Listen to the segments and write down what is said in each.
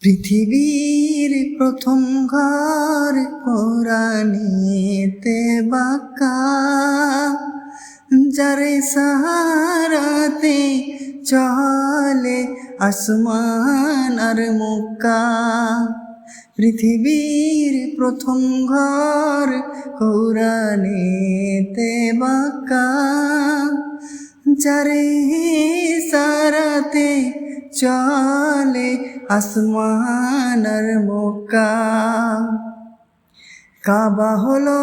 পৃথিবীর প্রথম ঘর কোরআনেতে বাঁকা, যারে সাহারাতে চলে আসমান আর মক্কা। পৃথিবীর প্রথম ঘর কোরআনেতে বাঁকা, যারে সারাতে চলে আসমান আর মক্কা। কাবা হলো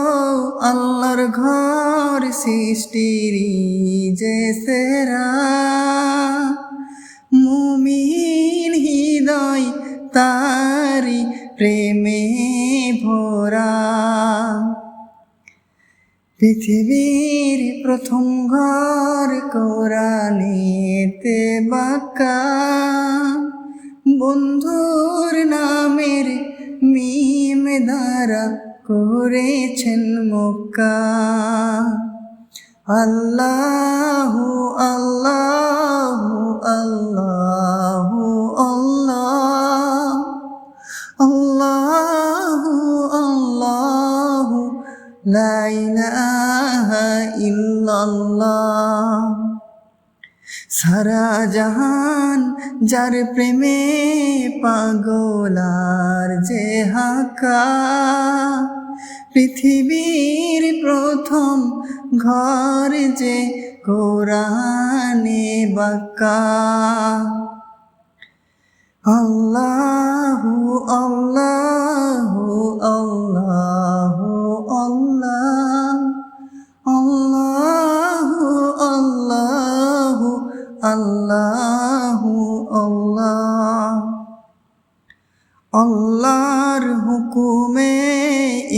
আল্লাহর ঘর, সৃষ্টির যে সেরা। মুমিন হৃদয় তারি প্রেমে ভরা। পৃথিবীর প্রথম ঘর কোরআনেতে বাঁকা, বন্ধুর নামের মিম দ্বারা করেছেন মক্কা। আল্লাহু আল্লাহু আল্লাহু আল্লাহ, আল্লাহু আল্লাহু লা ইলাহা ইল্লাল্লাহ। সারা জাহান যার প্রেমে পাগল আর যে হাকা, পৃথিবীর প্রথম ঘর যে কোরআনে বাঁকা। আল্লাহু আল্লাহু আল্লাহু আল্লাহ, আল্লাহু আল্লাহু আল্লাহু আল্লাহ। আল্লাহর হুকুমে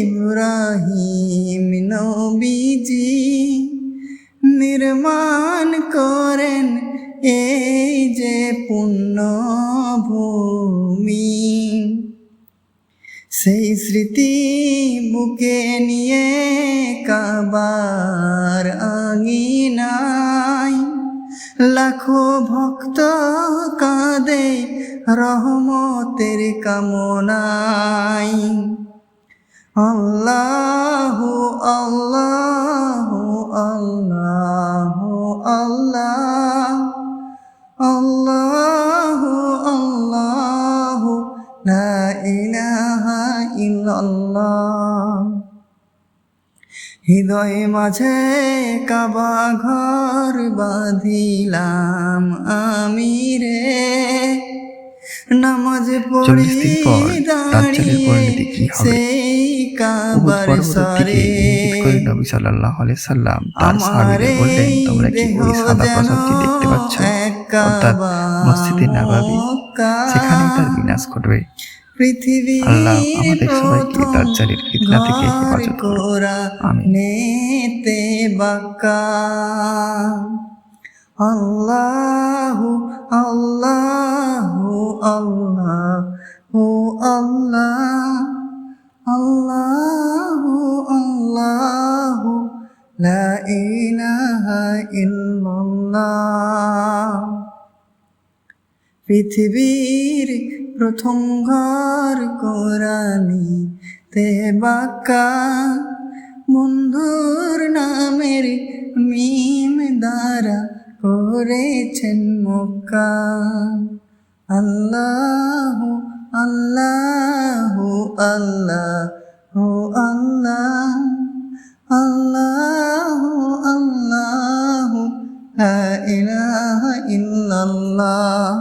ইব্রাহিম নবীজি নির্মাণ করেন এই যে পুণ্যভূমি। সেই স্মৃতি বুকে নিয়ে কাবার আঙিনায় লাখো ভক্ত কাঁদে রহমতের কামনায়। আল্লাহু আল্লাহু আল্লাহু আল্লাহ, আল্লাহু আল্লাহু লা ইলাহা ইল্লাল্লাহ। হৃদয় মাঝে কাবা ঘর বাঁধিলাম আমি রে, নামাজ পড়ি দাঁড়িয়ে সেই কাবার সরে। নবী সাল্লাল্লাহু আলাইহি সাল্লাম তার সাহাবীদের বললেন, তোমরা কি ওই সাদা প্রাসাদটি দেখতে পাচ্ছ? অর্থাৎ মসজিদে নববী, সেখানেই তার বিনাশ ঘটবে। আল্লাহ আমাদের সবাইকে দাজ্জালের ফিতনা থেকে হেফাজত করুন। আমিন। আল্লাহু আল্লাহু আল্লাহু আল্লাহ, আল্লাহু আল্লাহু লা ইলাহা ইল্লাল্লাহ। পৃথিবীর প্রথম ঘর কোরআনেতে বাঁকা, বন্ধুর নামের মিম দ্বারা করেছেন মক্কা। আল্লাহু আল্লাহু আল্লাহু আল্লাহ, আল্লাহু আল্লাহু লা ইলাহা ইল্লাল্লাহ।